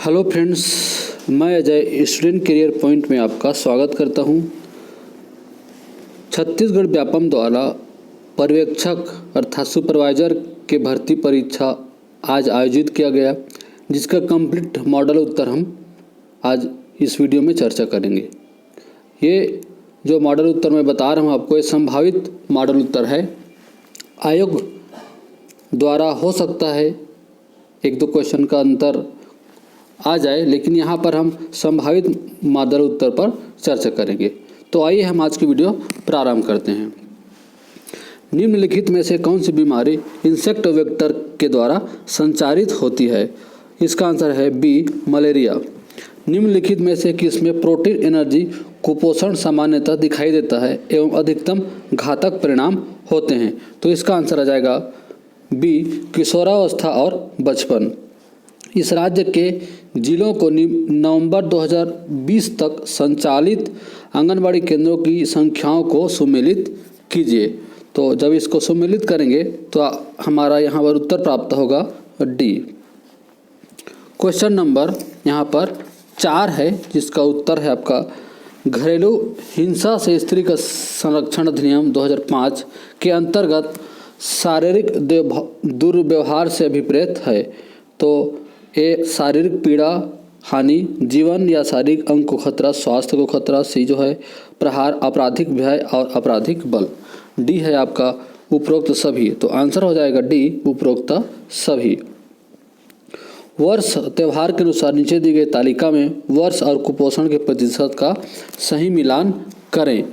Hello friends, मैं Ajay student career point में आपका स्वागत करता हूं। छत्तीसगढ़ व्यापम द्वारा पर्यवेक्षक अर्थात सुपरवाइजर के भर्ती परीक्षा आज आयोजित किया गया, जिसका कंप्लीट मॉडल उत्तर हम आज इस वीडियो में चर्चा करेंगे। ये जो मॉडल उत्तर मैं बता रहा हूँ आपको, ये संभावित मॉडल उत्तर है। आयोग द्वारा हो सकता है एक दो क्वेश्चन का अंतर आ जाए, लेकिन यहाँ पर हम संभावित मॉडल उत्तर पर चर्चा करेंगे। तो आइए हम आज की वीडियो प्रारंभ करते हैं। निम्नलिखित में से कौन सी बीमारी इंसेक्ट वेक्टर के द्वारा संचारित होती है? इसका आंसर है बी, मलेरिया। निम्नलिखित में से किसमें प्रोटीन एनर्जी कुपोषण सामान्यतः दिखाई देता है एवं अधिकतम घातक परिणाम होते हैं? तो इसका आंसर आ जाएगा बी, किशोरावस्था और बचपन। इस राज्य के जिलों को नवंबर 2020 तक संचालित आंगनबाड़ी केंद्रों की संख्याओं को सुमेलित कीजिए। तो जब इसको सुमेलित करेंगे तो हमारा यहाँ पर उत्तर प्राप्त होगा डी। क्वेश्चन नंबर यहाँ पर 4 है, जिसका उत्तर है आपका घरेलू हिंसा से स्त्री का संरक्षण अधिनियम 2005 के अंतर्गत शारीरिक दुर्व्यवहार से अभिप्रेत है। तो ए, शारीरिक पीड़ा, हानि, जीवन या शारीरिक अंग को खतरा, स्वास्थ्य को खतरा। सी जो है प्रहार, आपराधिक भय और आपराधिक बल। डी है आपका उपरोक्त सभी। तो आंसर हो जाएगा डी, उपरोक्त सभी। वर्ष त्यौहार के अनुसार नीचे दी गई तालिका में वर्ष और कुपोषण के प्रतिशत का सही मिलान करें।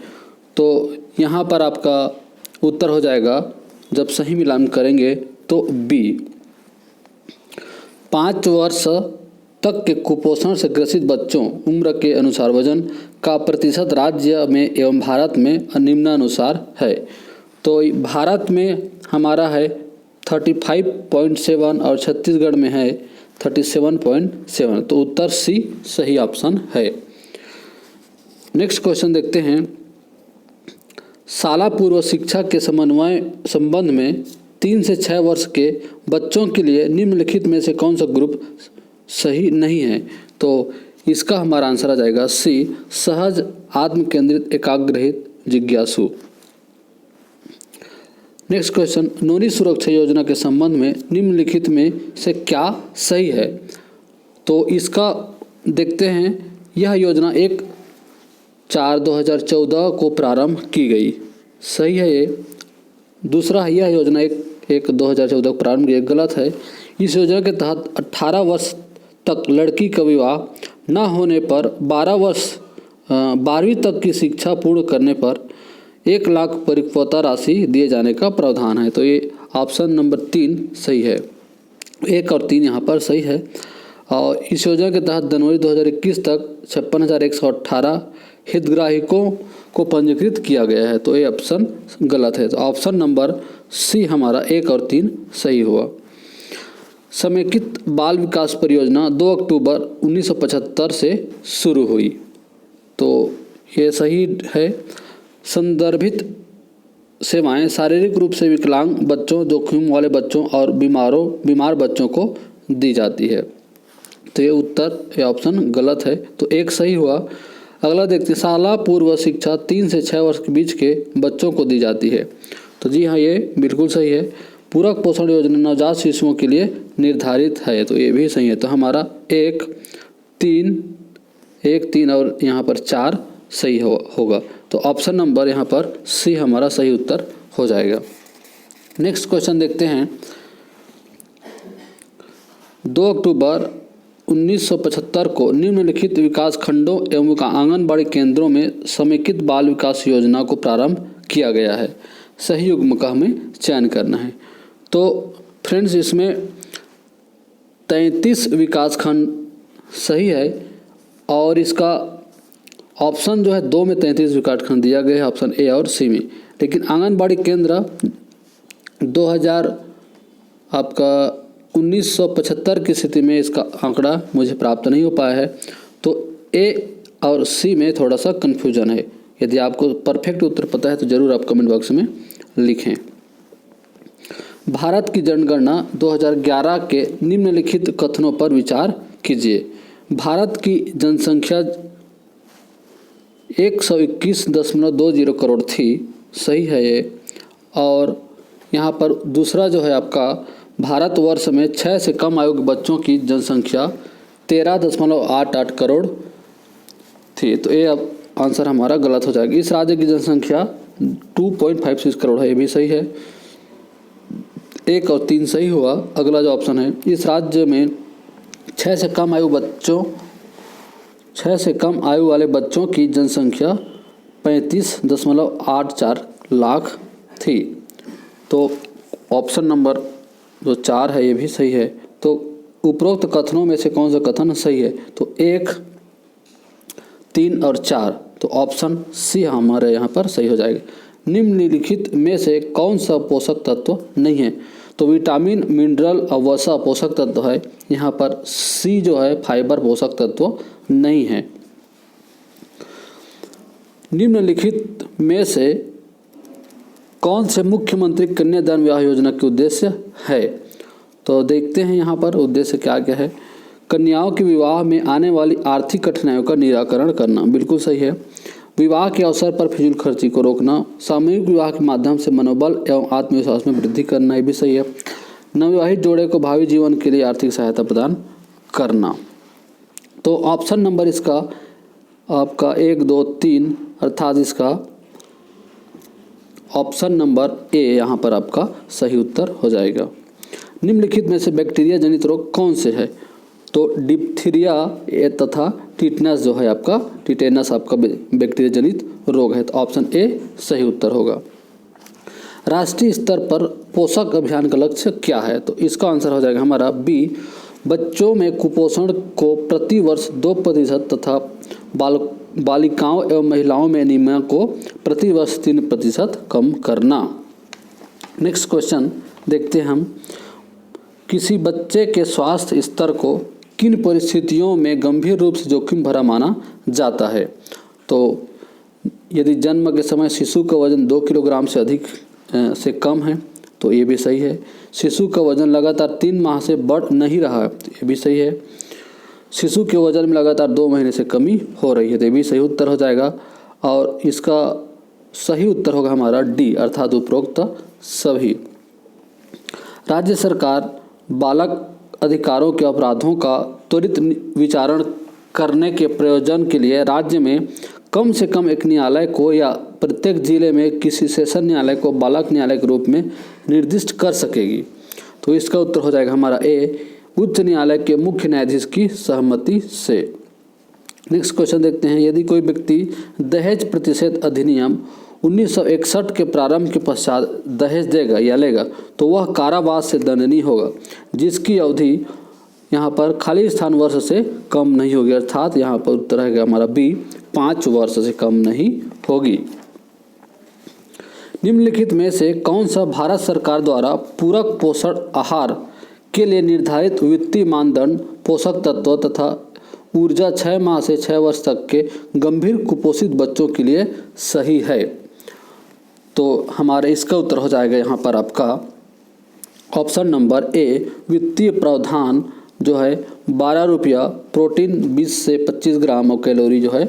तो यहाँ पर आपका उत्तर हो जाएगा, जब सही मिलान करेंगे तो बी। 5 वर्ष तक के कुपोषण से ग्रसित बच्चों उम्र के अनुसार वजन का प्रतिशत राज्य में एवं भारत में निम्नानुसार है। तो भारत में हमारा है 35.7 और छत्तीसगढ़ में है 37.7। तो उत्तर सी सही ऑप्शन है। नेक्स्ट क्वेश्चन देखते हैं। शाला पूर्व शिक्षा के संबंध में 3 से 6 वर्ष के बच्चों के लिए निम्नलिखित में से कौन सा ग्रुप सही नहीं है? तो इसका हमारा आंसर आ जाएगा सी, सहज, आत्म केंद्रित, एकाग्रहित, जिज्ञासु। नेक्स्ट क्वेश्चन, नौवीं सुरक्षा योजना के संबंध में निम्नलिखित में से क्या सही है? तो इसका देखते हैं। यह योजना 1/4/2014 को प्रारंभ की गई, सही है ये। दूसरा, यह योजना 1/2014 को प्रारंभ की, गलत है। इस योजना के तहत 18 वर्ष तक लड़की का विवाह न होने पर 12वीं तक की शिक्षा पूर्ण करने पर 1 लाख परिपक्वता राशि दिए जाने का प्रावधान है। तो ये ऑप्शन नंबर 3 सही है। 1 और 3 यहाँ पर सही है। और इस योजना के तहत जनवरी 2021 तक 56,118 हितग्राहिकों को पंजीकृत किया गया है। तो ये ऑप्शन गलत है। तो ऑप्शन नंबर सी हमारा 1 और 3 सही हुआ। समेकित बाल विकास परियोजना 2 अक्टूबर 1975 से शुरू हुई। तो ये सही है। संदर्भित सेवाएं शारीरिक रूप से विकलांग बच्चों, जोखिम वाले बच्चों और बीमार बच्चों को दी जाती है। तो ये उत्तर, ये ऑप्शन गलत है। तो 1 सही हुआ। अगला देखते हैं। शाला पूर्व शिक्षा 3 से 6 वर्ष के बीच के बच्चों को दी जाती है। तो जी हाँ, ये बिल्कुल सही है। पूरक पोषण योजना नवजात शिशुओं के लिए निर्धारित है। तो ये भी सही है। तो हमारा 1, 3 और यहाँ पर 4 सही होगा। तो ऑप्शन नंबर यहाँ पर सी हमारा सही उत्तर हो जाएगा। नेक्स्ट क्वेश्चन देखते हैं। 2 अक्टूबर 1975 को निम्नलिखित विकास खंडों एवं आंगनबाड़ी केंद्रों में समेकित बाल विकास योजना को प्रारंभ किया गया है। सही युग्म का हमें चयन करना है। तो फ्रेंड्स, इसमें 33 विकास खंड सही है और इसका ऑप्शन जो है 2 में 33 विकास खंड दिया गया है, ऑप्शन ए और सी में। लेकिन आंगनबाड़ी केंद्र 1975 की स्थिति में इसका आंकड़ा मुझे प्राप्त नहीं हो पाया है। तो ए और सी में थोड़ा सा कन्फ्यूजन है। यदि आपको परफेक्ट उत्तर पता है तो ज़रूर आप कमेंट बॉक्स में लिखें। भारत की जनगणना 2011 के निम्नलिखित कथनों पर विचार कीजिए। भारत की जनसंख्या 121.20 करोड़ थी, सही है ये। और यहाँ पर दूसरा जो है आपका, भारतवर्ष में 6 से कम आयु के बच्चों की जनसंख्या 13.88 करोड़ थी, तो ये अब आंसर हमारा गलत हो जाएगा। इस राज्य की जनसंख्या 2.56 करोड़ है, ये भी सही है। 1 और 3 सही हुआ। अगला जो ऑप्शन है, इस राज्य में 6 से कम आयु वाले बच्चों की जनसंख्या 35.84 लाख थी, तो ऑप्शन नंबर जो 4 है ये भी सही है। तो उपरोक्त कथनों में से कौन सा कथन सही है? तो 1, 3 और 4, तो ऑप्शन सी हमारे यहाँ पर सही हो जाएगा। निम्नलिखित में से कौन सा पोषक तत्व नहीं है? तो विटामिन, मिनरल और वसा पोषक तत्व है। यहाँ पर सी जो है फाइबर पोषक तत्व नहीं है। निम्नलिखित में से कौन से मुख्यमंत्री कन्यादान विवाह योजना के उद्देश्य है? तो देखते हैं यहाँ पर उद्देश्य क्या क्या है। कन्याओं के विवाह में आने वाली आर्थिक कठिनाइयों का निराकरण करना, बिल्कुल सही है। विवाह के अवसर पर फिजूल खर्ची को रोकना, सामूहिक विवाह के माध्यम से मनोबल एवं आत्मविश्वास में वृद्धि करना, ये भी सही है। नवविवाहित जोड़े को भावी जीवन के लिए आर्थिक सहायता प्रदान करना। तो ऑप्शन नंबर इसका आपका 1, 2, 3 अर्थात इसका ऑप्शन नंबर ए यहाँ पर आपका सही उत्तर हो जाएगा। निम्नलिखित में से बैक्टीरिया जनित रोग कौन से है? तो डिप्थीरिया तथा टिटनस जो है आपका, टिटेनस आपका बैक्टीरिया जनित रोग है, तो ऑप्शन ए सही उत्तर होगा। राष्ट्रीय स्तर पर पोषक अभियान का लक्ष्य क्या है? तो इसका आंसर हो जाएगा हमारा बी, बच्चों में कुपोषण को प्रति वर्ष 2% तथा बालिकाओं एवं महिलाओं में एनीमिया को प्रति वर्ष 3% कम करना। नेक्स्ट क्वेश्चन देखते हैं हम, किसी बच्चे के स्वास्थ्य स्तर को किन परिस्थितियों में गंभीर रूप से जोखिम भरा माना जाता है? तो यदि जन्म के समय शिशु का वजन 2 किलोग्राम से अधिक से कम है, तो ये भी सही है। शिशु का वजन लगातार 3 माह से बढ़ नहीं रहा है, तो ये भी सही है। शिशु के वजन में लगातार 2 महीने से कमी हो रही है, तो ये भी सही उत्तर हो जाएगा। और इसका सही उत्तर होगा हमारा डी, अर्थात उपरोक्त सभी। राज्य सरकार बालक अधिकारों के अपराधों का त्वरित विचारण करने के प्रयोजन के लिए राज्य में कम से कम एक न्यायालय को या प्रत्येक जिले में किसी सेशन न्यायालय को बालक न्यायालय के रूप में निर्दिष्ट कर सकेगी। तो इसका उत्तर हो जाएगा हमारा ए, उच्च न्यायालय के मुख्य न्यायाधीश की सहमति से। नेक्स्ट क्वेश्चन देखते हैं, यदि कोई व्यक्ति दहेज प्रतिषेध अधिनियम 1961 के प्रारंभ के पश्चात दहेज देगा या लेगा, तो वह कारावास से दंडनीय होगा, जिसकी अवधि यहाँ पर खाली स्थान वर्ष से कम नहीं होगी, अर्थात यहाँ पर उत्तर रहेगा हमारा बी, 5 वर्ष से कम नहीं होगी। निम्नलिखित में से कौन सा भारत सरकार द्वारा पूरक पोषण आहार के लिए निर्धारित वित्तीय मानदंड पोषक तत्व तथा ऊर्जा 6 माह से 6 वर्ष तक के गंभीर कुपोषित बच्चों के लिए सही है? तो हमारे इसका उत्तर हो जाएगा यहाँ पर आपका ऑप्शन नंबर ए, वित्तीय प्रावधान जो है 12 रुपया, प्रोटीन 20 से 25 ग्राम और कैलोरी जो है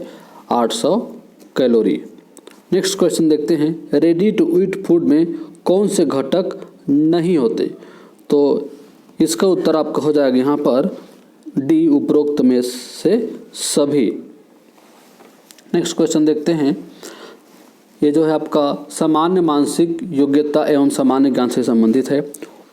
800 कैलोरी। नेक्स्ट क्वेश्चन देखते हैं, रेडी टू ईट फूड में कौन से घटक नहीं होते? तो इसका उत्तर आपका हो जाएगा यहाँ पर डी, उपरोक्त में से सभी। नेक्स्ट क्वेश्चन देखते हैं, ये जो है आपका सामान्य मानसिक योग्यता एवं सामान्य ज्ञान से संबंधित है।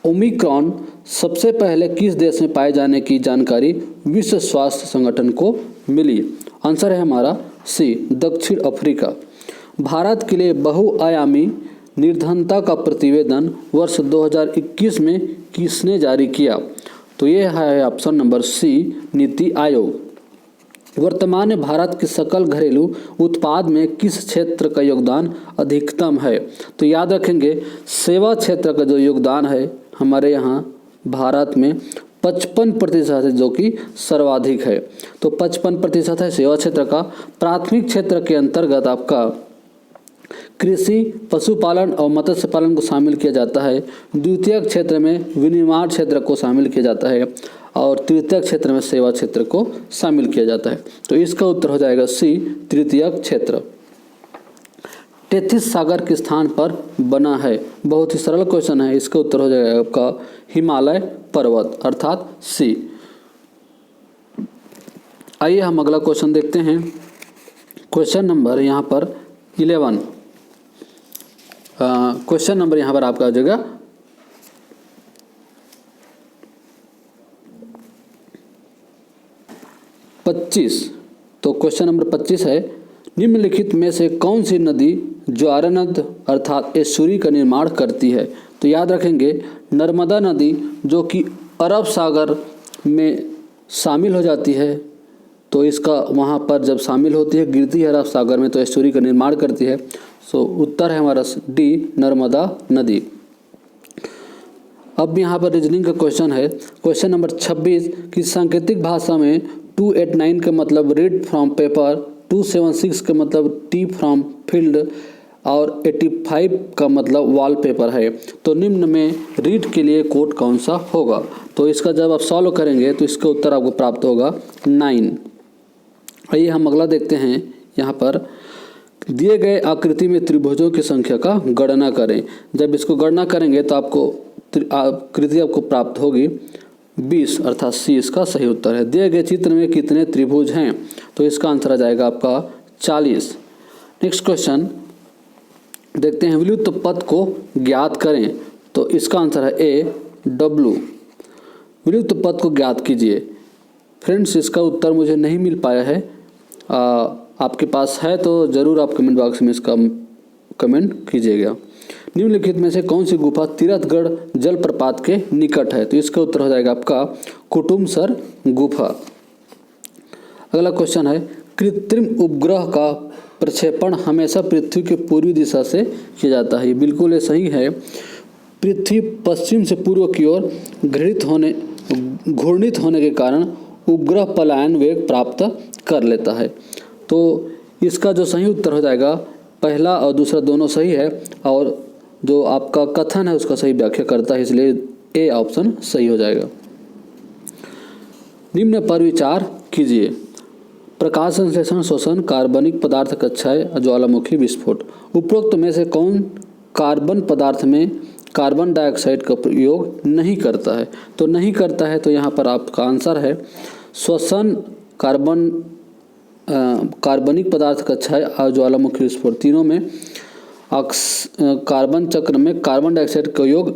ओमिक्रॉन सबसे पहले किस देश में पाए जाने की जानकारी विश्व स्वास्थ्य संगठन को मिली? आंसर है हमारा सी, दक्षिण अफ्रीका। भारत के लिए बहुआयामी निर्धनता का प्रतिवेदन वर्ष 2021 में किसने जारी किया? तो ये है option number C, NITI Aayog. वर्तमान में भारत के सकल घरेलू उत्पाद में किस क्षेत्र का योगदान अधिकतम है? तो याद रखेंगे सेवा क्षेत्र का जो योगदान है हमारे यहाँ भारत में 55% है, जो कि सर्वाधिक है। तो 55% है सेवा क्षेत्र का। प्राथमिक क्षेत्र के अंतर्गत आपका कृषि, पशुपालन और मत्स्य पालन को शामिल किया जाता है। द्वितीयक क्षेत्र में विनिर्माण क्षेत्र को शामिल किया जाता है। और तृतीयक क्षेत्र में सेवा क्षेत्र को शामिल किया जाता है। तो इसका उत्तर हो जाएगा सी, तृतीयक क्षेत्र। टेथिस सागर के स्थान पर बना है, बहुत ही सरल क्वेश्चन है, इसका उत्तर हो जाएगा आपका हिमालय पर्वत अर्थात सी। आइए हम अगला क्वेश्चन देखते हैं। क्वेश्चन नंबर यहाँ पर 11, क्वेश्चन नंबर यहाँ पर आपका आ जाएगा 25। तो क्वेश्चन नंबर 25 है, निम्नलिखित में से कौन सी नदी ज्वारनद अर्थात एस्चुरी का निर्माण करती है? तो याद रखेंगे नर्मदा नदी जो कि अरब सागर में शामिल हो जाती है, तो इसका वहाँ पर जब शामिल होती है, गिरती है अरब सागर में, तो एस्चुरी का निर्माण करती है। सो उत्तर है हमारा डी, नर्मदा नदी। अब यहाँ पर रीजनिंग का क्वेश्चन है, क्वेश्चन नंबर 26 कि सांकेतिक भाषा में 289 का मतलब रीड फ्रॉम पेपर, 276 का मतलब टी फ्रॉम फील्ड और 85 का मतलब वॉलपेपर है। तो निम्न में रीड के लिए कोड कौन सा होगा? तो इसका जब आप सॉल्व करेंगे तो इसका उत्तर आपको प्राप्त होगा 9। आइए हम अगला देखते हैं। यहाँ पर दिए गए आकृति में त्रिभुजों की संख्या का गणना करें। जब इसको गणना करेंगे तो आपको आकृति आपको प्राप्त होगी 20 अर्थात सी इसका सही उत्तर है। दिए गए चित्र में कितने त्रिभुज हैं? तो इसका आंसर आ जाएगा आपका 40। नेक्स्ट क्वेश्चन देखते हैं, विलुप्त पद को ज्ञात करें। तो इसका आंसर है ए, डब्लू। विलुप्त पद को ज्ञात कीजिए। फ्रेंड्स इसका उत्तर मुझे नहीं मिल पाया है, आपके पास है तो ज़रूर आप कमेंट बॉक्स में इसका कमेंट कीजिएगा। निम्नलिखित में से कौन सी गुफा तीरथगढ़ जलप्रपात के निकट है? तो इसका उत्तर हो जाएगा आपका कुटुमसर गुफा। अगला क्वेश्चन है, कृत्रिम उपग्रह का प्रक्षेपण हमेशा पृथ्वी के पूर्वी दिशा से किया जाता है। बिल्कुल ये सही है। पृथ्वी पश्चिम से पूर्व की ओर घूर्णित होने के कारण उपग्रह पलायन वेग प्राप्त कर लेता है। तो इसका जो सही उत्तर हो जाएगा, पहला और दूसरा दोनों सही है, और जो आपका कथन है उसका सही व्याख्या करता है, इसलिए ए ऑप्शन सही हो जाएगा। निम्न पर विचार कीजिए। प्रकाश संश्लेषण, श्वसन, कार्बनिक पदार्थ का क्षय, ज्वालामुखी विस्फोट। उपरोक्त में से कौन कार्बन पदार्थ में कार्बन डाइऑक्साइड का प्रयोग नहीं करता है? तो नहीं करता है तो यहाँ पर आपका आंसर है श्वसन, कार्बनिक पदार्थ का क्षय और ज्वालामुखी विस्फोट। तीनों में कार्बन चक्र में कार्बन डाइऑक्साइड का योग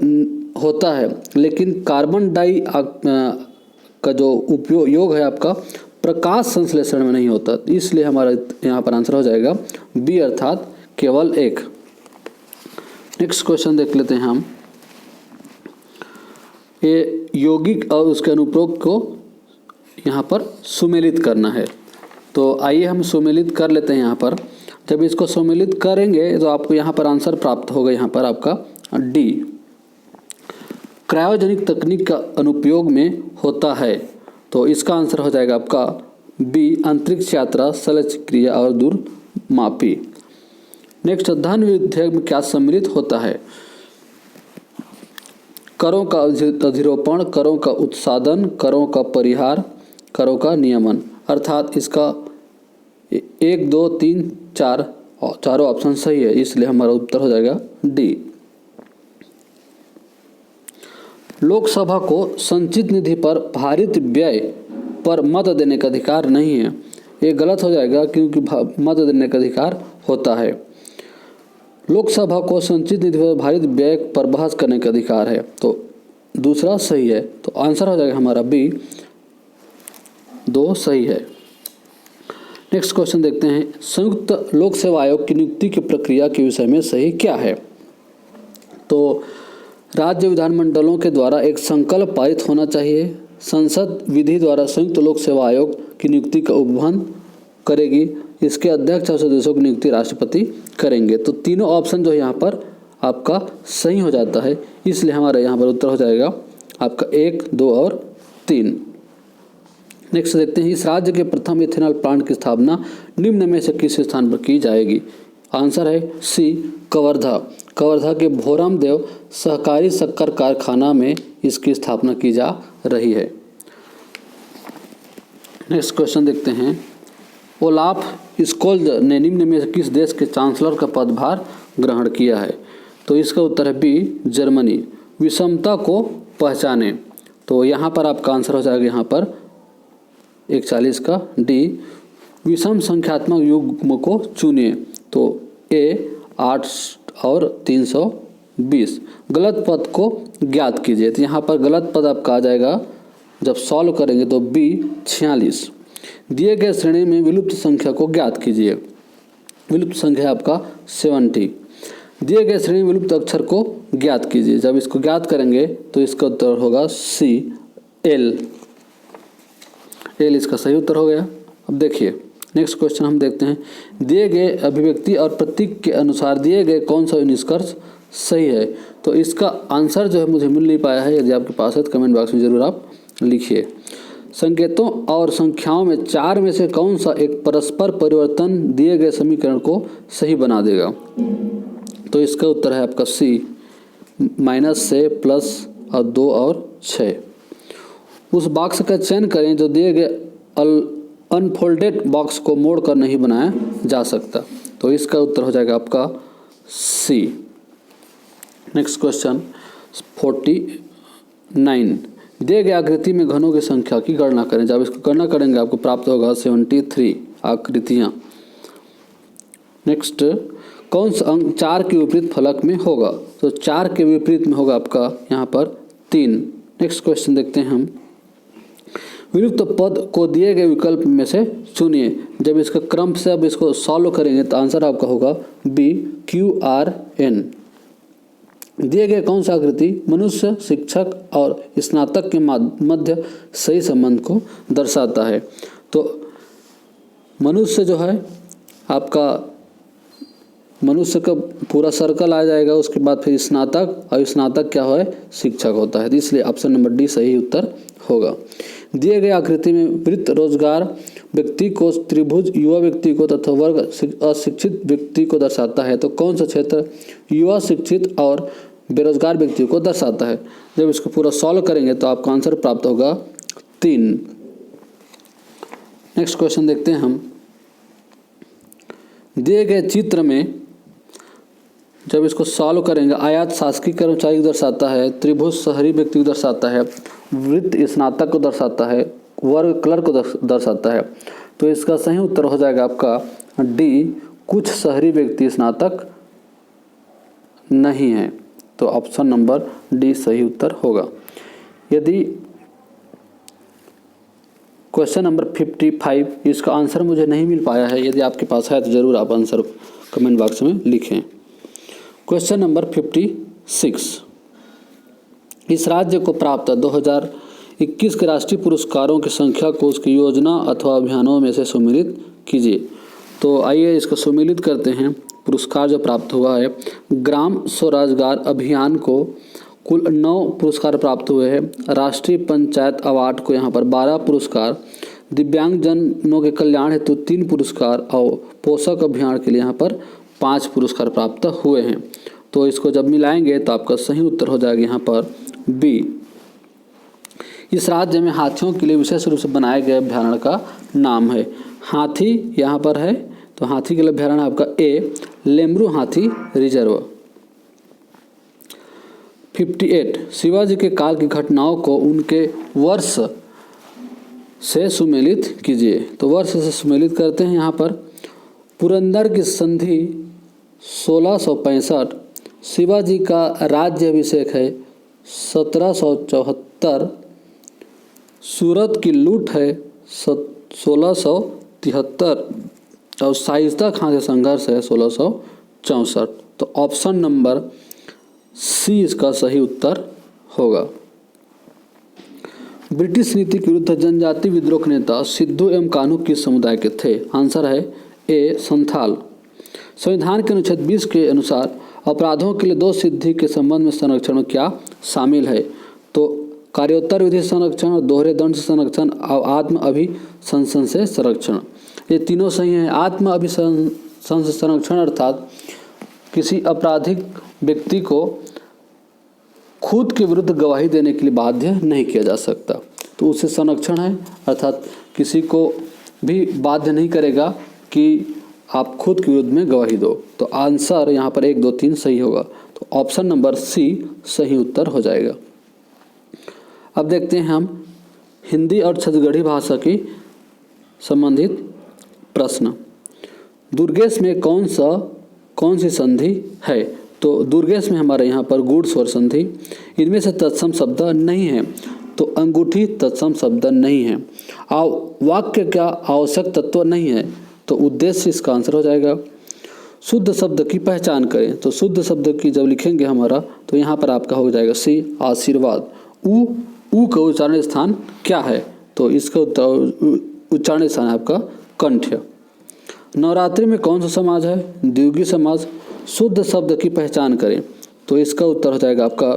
होता है, लेकिन कार्बन डाई का जो उपयोग योग है आपका प्रकाश संश्लेषण में नहीं होता, इसलिए हमारा यहाँ पर आंसर हो जाएगा बी अर्थात केवल एक। नेक्स्ट क्वेश्चन देख लेते हैं हम। ये यौगिक और उसके अनुप्रयोग को यहाँ पर सुमेलित करना है। तो आइए हम सुमेलित कर लेते हैं। यहाँ पर जब इसको सुमेलित करेंगे तो आपको यहाँ पर आंसर प्राप्त होगा, यहाँ पर आपका डी। क्रायोजेनिक तकनीक का अनुप्रयोग में होता है, तो इसका आंसर हो जाएगा आपका बी, अंतरिक्ष यात्रा, शल्यचिकित्सा और दूरमापी। नेक्स्ट, धन विधेयक में क्या सम्मिलित होता है? करों का अधिरोपण, करों का उत्साधन, करों का परिहार, करों का नियमन। अर्थात इसका 1, 2, 3, 4 चारों ऑप्शन सही है, इसलिए हमारा उत्तर हो जाएगा डी। लोकसभा को संचित निधि पर भारित व्यय पर मत देने का अधिकार नहीं है। ये गलत हो जाएगा क्योंकि मत देने का अधिकार होता है। लोकसभा को संचित निधि पर भारित व्यय पर बहस करने का अधिकार है, तो दूसरा सही है। तो आंसर हो जाएगा हमारा बी, 2 सही है। नेक्स्ट क्वेश्चन देखते हैं। संयुक्त लोक सेवा आयोग की नियुक्ति की प्रक्रिया के विषय में सही क्या है? तो राज्य विधानमंडलों के द्वारा एक संकल्प पारित होना चाहिए। संसद विधि द्वारा संयुक्त लोक सेवा आयोग की नियुक्ति का उपबंध करेगी। इसके अध्यक्ष और सदस्यों की नियुक्ति राष्ट्रपति करेंगे। तो तीनों ऑप्शन जो है यहाँ पर आपका सही हो जाता है, इसलिए हमारा यहाँ पर उत्तर हो जाएगा आपका 1, 2 और 3। नेक्स्ट देखते हैं। इस राज्य के प्रथम इथेनॉल प्लांट की स्थापना निम्न में से किस स्थान पर की जाएगी? आंसर है सी, कवर्धा। कवर्धा के भोरमदेव सहकारी शक्कर कारखाना में इसकी स्थापना की जा रही है। नेक्स्ट क्वेश्चन देखते हैं। ओलाफ स्कोल्ज ने निम्न में से किस देश के चांसलर का पदभार ग्रहण किया है? तो इसका उत्तर है बी, जर्मनी। विषमता को पहचाने, तो यहाँ पर आपका आंसर हो जाएगा यहाँ पर 41 का डी। विषम संख्यात्मक युग्म को चुनिए, तो ए 8 और 320। गलत पद को ज्ञात कीजिए, तो यहाँ पर गलत पद आपका आ जाएगा जब सॉल्व करेंगे तो बी 46। दिए गए श्रेणी में विलुप्त संख्या को ज्ञात कीजिए। विलुप्त संख्या आपका 70। दिए गए श्रेणी में विलुप्त अक्षर को ज्ञात कीजिए। जब इसको ज्ञात करेंगे तो इसका उत्तर होगा सी, एल। एल इसका सही उत्तर हो गया। अब देखिए नेक्स्ट क्वेश्चन हम देखते हैं। दिए गए अभिव्यक्ति और प्रतीक के अनुसार दिए गए कौन सा निष्कर्ष सही है? तो इसका आंसर जो है मुझे मिल नहीं पाया है, यदि आपके पास है तो कमेंट बॉक्स में जरूर आप लिखिए। संकेतों और संख्याओं में 4 में से कौन सा एक परस्पर परिवर्तन दिए गए समीकरण को सही बना देगा? तो इसका उत्तर है आपका सी, -6 प्लस और 2 और 6। उस बॉक्स का चयन करें जो दिए गए अनफोल्डेड बॉक्स को मोड़कर नहीं बनाया जा सकता। तो इसका उत्तर हो जाएगा आपका सी। Next question 49। दिए गए आकृति में घनों की संख्या की गणना करें। जब इसको गणना करेंगे आपको प्राप्त होगा 73 आकृतियाँ। नेक्स्ट, कौन सा अंक 4 के विपरीत फलक में होगा? तो 4 के विपरीत में होगा आपका यहाँ पर 3। नेक्स्ट क्वेश्चन देखते हैं हम। विलुप्त पद को दिए गए विकल्प में से चुनिए। जब इसका क्रम से अब इसको सॉल्व करेंगे तो आंसर आपका होगा बी, QRN। दिए गए कौन सा आकृति मनुष्य, शिक्षक और स्नातक के मध्य सही संबंध को दर्शाता है? तो मनुष्य जो है आपका मनुष्य का पूरा सर्कल आ जाएगा, उसके बाद फिर स्नातक, और स्नातक क्या है? शिक्षक होता है। इसलिए ऑप्शन नंबर डी सही उत्तर होगा। दिए गए आकृति में वृत्त रोजगार व्यक्ति को, त्रिभुज युवा व्यक्ति को तथा वर्ग अशिक्षित व्यक्ति को दर्शाता है। तो कौन सा क्षेत्र युवा, शिक्षित और बेरोजगार व्यक्ति को दर्शाता है? जब इसको पूरा सॉल्व करेंगे तो आपका आंसर प्राप्त होगा 3। नेक्स्ट क्वेश्चन देखते हैं हम। दिए गए चित्र में जब इसको सॉल्व करेंगे, आयत शासकीय कर्मचारी को दर्शाता है, त्रिभुज शहरी व्यक्ति को दर्शाता है, वृत्त स्नातक को दर्शाता है, वर्ग क्लर्क को दर्शाता है। तो इसका सही उत्तर हो जाएगा आपका डी, कुछ शहरी व्यक्ति स्नातक नहीं है। तो ऑप्शन नंबर डी सही उत्तर होगा। यदि क्वेश्चन नंबर 55, इसका आंसर मुझे नहीं मिल पाया है, यदि आपके पास है तो ज़रूर आप आंसर कमेंट बॉक्स में लिखें। Question number 56। इस राज्य को प्राप्त 2021 के राष्ट्रीय पुरस्कारों की संख्या को उसकी योजना अथवा अभियानों में से सम्मिलित कीजिए। तो आइए इसको सम्मिलित करते हैं। पुरस्कार जो प्राप्त हुआ है, ग्राम स्वरोजगार अभियान को कुल 9 पुरस्कार प्राप्त हुए हैं। राष्ट्रीय पंचायत अवार्ड को यहाँ पर 12 पुरस्कार, दिव्यांगजनों के कल्याण हेतु 3 पुरस्कार और पोषक अभियान के लिए यहाँ पर 5 पुरस्कार प्राप्त हुए हैं। तो इसको जब मिलाएंगे तो आपका सही उत्तर हो जाएगा यहाँ पर बी। इस राज्य में हाथियों के लिए विशेष रूप से बनाए गए अभ्यारण्य का नाम है। हाथी यहाँ पर है, तो हाथी के लिए अभ्यारण्य आपका ए, लेमरू हाथी रिजर्व। 58। शिवाजी के काल की घटनाओं को उनके वर्ष से सुमेलित कीजिए। तो वर्ष से सुमेलित करते हैं। यहाँ पर पुरंदर की संधि 1665, शिवाजी का राज्याभिषेक है 1774, सूरत की लूट है 1673 और शाइस्ता खां से संघर्ष है 1664। तो ऑप्शन नंबर सी इसका सही उत्तर होगा। ब्रिटिश नीति के विरुद्ध जनजाति विद्रोह के नेता सिद्धू एवं कान्हू किस समुदाय के थे? आंसर है ए, संथाल। संविधान के अनुच्छेद 20 के अनुसार अपराधों के लिए 2 सिद्धि के संबंध में संरक्षण में क्या शामिल है? तो कार्योत्तर विधि संरक्षण, और दोहरे दंड से संरक्षण और आत्म अभिशंसन से संरक्षण। ये तीनों सही हैं। आत्म अभिशंसन से संरक्षण अर्थात किसी आपराधिक व्यक्ति को खुद के विरुद्ध गवाही देने के लिए बाध्य नहीं किया जा सकता। तो उससे संरक्षण है, अर्थात किसी को भी बाध्य नहीं करेगा कि आप खुद के विरुद्ध में गवाही दो। तो आंसर यहाँ पर 1, 2, 3 सही होगा। तो ऑप्शन नंबर सी सही उत्तर हो जाएगा। अब देखते हैं हम हिंदी और छत्तीसगढ़ी भाषा की संबंधित प्रश्न। दुर्गेश में कौन सी संधि है? तो दुर्गेश में हमारे यहाँ पर गुड़ स्वर संधि। इनमें से तत्सम शब्द नहीं है, तो अंगूठी तत्सम शब्द नहीं है। वाक्य का आवश्यक तत्व नहीं है, तो उद्देश्य इसका आंसर हो जाएगा। शुद्ध शब्द की पहचान करें, तो शुद्ध शब्द की जब लिखेंगे हमारा, तो यहाँ पर आपका हो जाएगा सी आशीर्वाद। ऊ का उच्चारण स्थान क्या है? तो इसका उच्चारण स्थान है आपका कंठ। नवरात्रि में कौन सा समाज है? द्विगु समाज। शुद्ध शब्द की पहचान करें, तो इसका उत्तर हो जाएगा आपका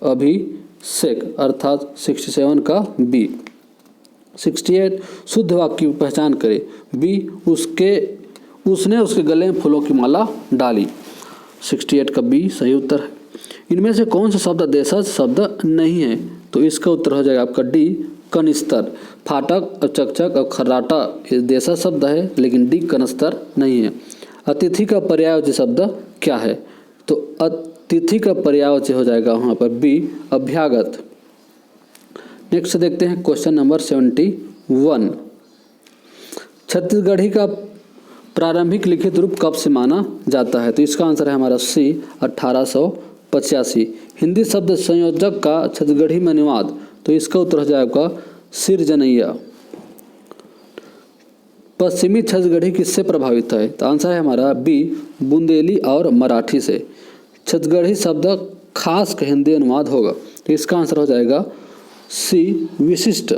अभिषेक, अर्थात 67 का बी। 68 शुद्ध वाक्य की पहचान करें, बी उसने उसके गले में फूलों की माला डाली। 68 का बी सही उत्तर है। इनमें से कौन सा शब्द देशज शब्द नहीं है? तो इसका उत्तर हो जाएगा आपका डी कनिस्तर। फाटक और चकचक और खर्राटा ये देशज शब्द है, लेकिन डी कनिस्तर नहीं है। अतिथि का पर्यायवाची शब्द क्या है? तो अतिथि का पर्यायवाची हो जाएगा वहाँ पर बी अभ्यागत। नेक्स्ट देखते हैं क्वेश्चन नंबर 71। छत्तीसगढ़ी का प्रारंभिक लिखित रूप कब से माना जाता है? तो इसका आंसर है हमारा सी 1885। हिंदी शब्द संयोजक का छत्तीसगढ़ी में अनुवाद, तो इसका उत्तर हो जाएगा सिरजनैया। पश्चिमी छत्तीसगढ़ी किससे प्रभावित है? तो आंसर है हमारा बी बुंदेली और मराठी से। छत्तीसगढ़ी शब्द खास का हिंदी अनुवाद होगा, तो इसका आंसर हो जाएगा सी विशिष्ट।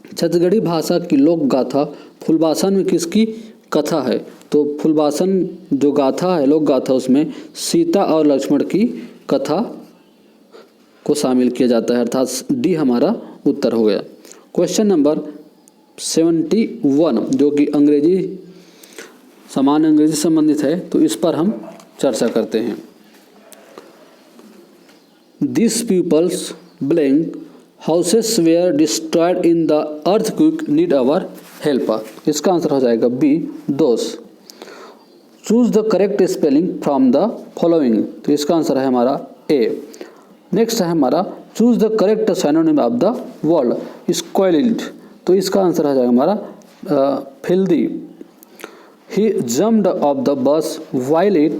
छत्तीसगढ़ी भाषा की लोक गाथा फूलबासन में किसकी कथा है? तो फूलबासन जो गाथा है, लोक गाथा, उसमें सीता और लक्ष्मण की कथा को शामिल किया जाता है, अर्थात डी हमारा उत्तर हो गया। क्वेश्चन नंबर 71 जो कि सामान्य अंग्रेजी संबंधित है, तो इस पर हम चर्चा करते हैं। This peoples blank houses where destroyed in the earthquake need our help. इसका आंसर हो जाएगा बी दोष। Choose the correct spelling from the following, तो इसका आंसर है हमारा ए। नेक्स्ट है हमारा choose the correct synonym of the word squalid, तो इसका आंसर हो जाएगा हमारा filthy. He jumped off the bus while it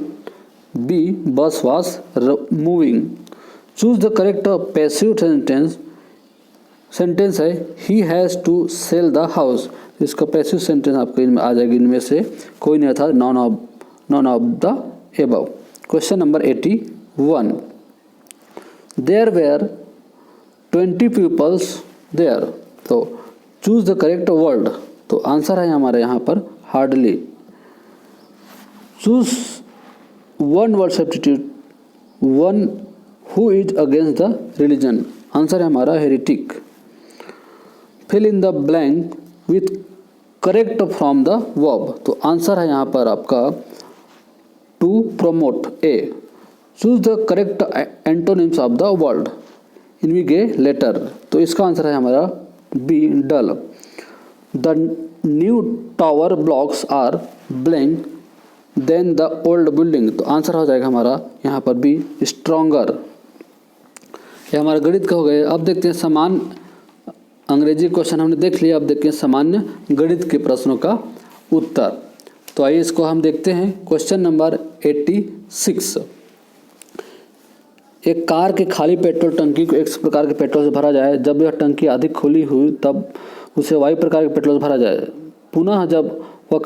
B bus was moving. Choose the correct passive sentence है ही has to sell the house, इसका passive sentence आपको इनमें आ जाएगी, इनमें से कोई नहीं था, none of the above. Question number 81। There were 20 peoples there, तो चूज द करेक्ट वर्ड, तो आंसर है हमारे यहाँ पर hardly. Choose one word substitute, one who is against the religion, answer है हमारा heretic. Fill in the blank with correct from the verb, तो answer है यहाँ पर आपका to promote A. Choose the correct antonyms of the word invigilator, तो इसका answer है हमारा B dull. The new tower blocks are blank than the old building, तो आंसर हो जाएगा हमारा यहाँ पर बी स्ट्रॉन्गर। ये हमारा गणित का हो गया। अब देखते हैं सामान्य अंग्रेजी क्वेश्चन हमने देख लिया, अब देखते हैं सामान्य गणित के प्रश्नों का उत्तर। तो आइए इसको हम देखते हैं। Question number 86। एक कार के खाली पेट्रोल टंकी को X प्रकार के पेट्रोल से भरा जाए, जब यह टंकी आधी खुली हुई तब उसे Y प्रकार के पेट्रोल से भरा जाए। पुनः जब वह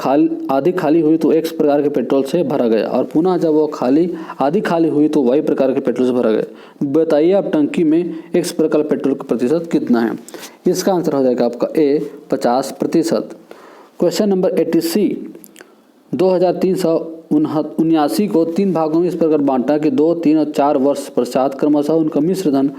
आधी खाली हुई तो X प्रकार के पेट्रोल से भरा गया, और पुनः जब वह आधी खाली हुई तो Y प्रकार के पेट्रोल से भरा गया। बताइए अब टंकी में X प्रकार पेट्रोल का प्रतिशत कितना है? इसका आंसर हो जाएगा आपका ए 50%। Question number 80। 2379 को 3 भागों में इस प्रकार बांटा कि 2, 3 और 4 वर्ष पश्चात क्रमशः उनका मिश्र धन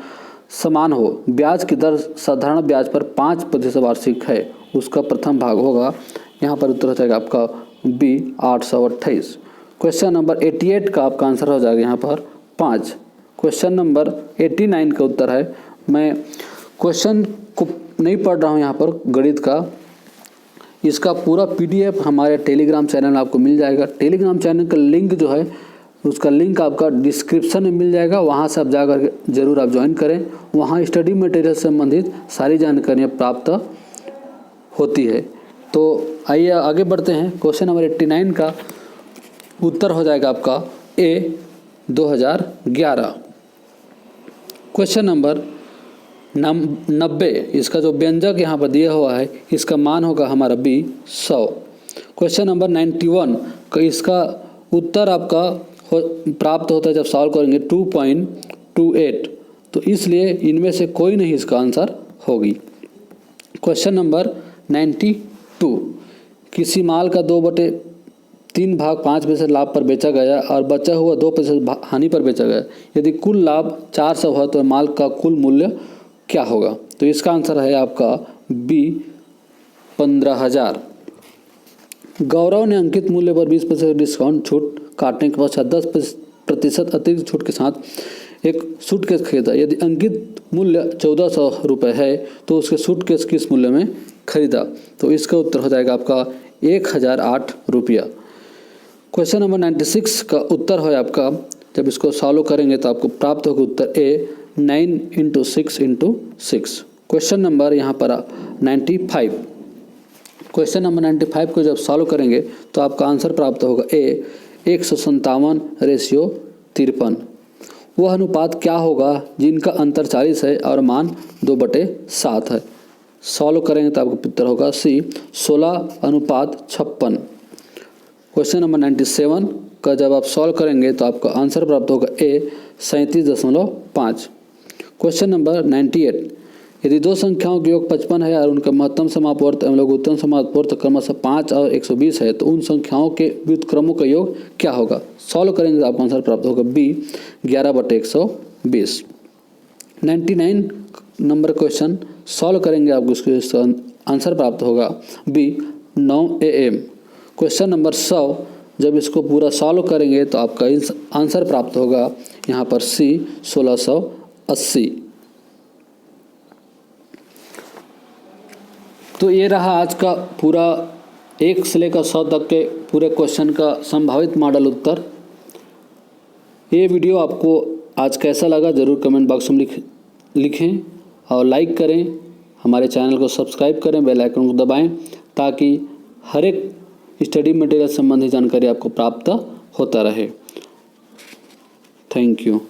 समान हो। ब्याज की दर साधारण ब्याज पर 5% वार्षिक है, उसका प्रथम भाग होगा। यहाँ पर उत्तर हो जाएगा आपका बी 828। क्वेश्चन नंबर 88 का आपका आंसर हो जाएगा यहाँ पर 5। क्वेश्चन नंबर 89 का उत्तर है, मैं क्वेश्चन को नहीं पढ़ रहा हूँ यहाँ पर गणित का, इसका पूरा PDF हमारे टेलीग्राम चैनल में आपको मिल जाएगा। टेलीग्राम चैनल का लिंक जो है उसका लिंक आपका डिस्क्रिप्शन में मिल जाएगा, वहाँ से आप जाकर जरूर आप ज्वाइन करें। वहाँ स्टडी मटेरियल से संबंधित सारी जानकारियाँ प्राप्त होती है। तो आइए आगे बढ़ते हैं। क्वेश्चन नंबर 89 का उत्तर हो जाएगा आपका A 2011। क्वेश्चन नंबर 90, इसका जो व्यंजक यहाँ पर दिया हुआ है इसका मान होगा हमारा B 100। क्वेश्चन नंबर 91 का इसका उत्तर आपका प्राप्त होता है जब सॉल्व करेंगे 2.28, तो इसलिए इनमें से कोई नहीं इसका आंसर होगी। क्वेश्चन नंबर 92, किसी माल का 2/3 भाग 5% लाभ पर बेचा गया और बचा हुआ 2% हानि पर बेचा गया। यदि कुल लाभ 400 है तो माल का कुल मूल्य क्या होगा? तो इसका आंसर है आपका B 15,000। गौरव ने अंकित मूल्य पर 20% डिस्काउंट छूट काटने के पश्चात 10% अतिरिक्त छूट के साथ एक सूटकेस खरीदा। यदि अंकित मूल्य 1400 रुपये है तो उसके सूटकेस किस मूल्य में खरीदा? तो इसका उत्तर हो जाएगा आपका 1008 रुपया। क्वेश्चन नंबर 96 का उत्तर है आपका, जब इसको सॉल्व करेंगे तो आपको प्राप्त होगा उत्तर A 9 × 6 × 6। क्वेश्चन नंबर यहाँ पर 95, क्वेश्चन नंबर 95 को जब सॉल्व करेंगे तो आपका आंसर प्राप्त होगा A 157/53। वह अनुपात क्या होगा जिनका अंतर 40 है और मान 2/7 है? सॉल्व करेंगे तो आपका उत्तर होगा C 16:56। क्वेश्चन नंबर 97 का जब आप सॉल्व करेंगे तो आपका आंसर प्राप्त होगा A 37.5। क्वेश्चन नंबर 98, यदि दो संख्याओं के योग 55 है और उनका महत्तम समापवर्त एवं लघुत्तम समापवर्त क्रमशः 5 और 120 है तो उन संख्याओं के व्युत्क्रमों का योग क्या होगा? सॉल्व करेंगे तो आपका आंसर प्राप्त होगा B 11/120। 99 नंबर क्वेश्चन सॉल्व करेंगे आपको इसका आंसर प्राप्त होगा B 9 AM। क्वेश्चन नंबर 100 जब इसको पूरा सॉल्व करेंगे तो आपका आंसर प्राप्त होगा यहाँ पर C 1680। तो ये रहा आज का पूरा 1 से लेकर 100 तक के पूरे क्वेश्चन का संभावित मॉडल उत्तर। ये वीडियो आपको आज कैसा लगा ज़रूर कमेंट बॉक्स में लिखें और लाइक करें, हमारे चैनल को सब्सक्राइब करें, बेल आइकन को दबाएं ताकि हर एक स्टडी मटेरियल संबंधी जानकारी आपको प्राप्त होता रहे। Thank you.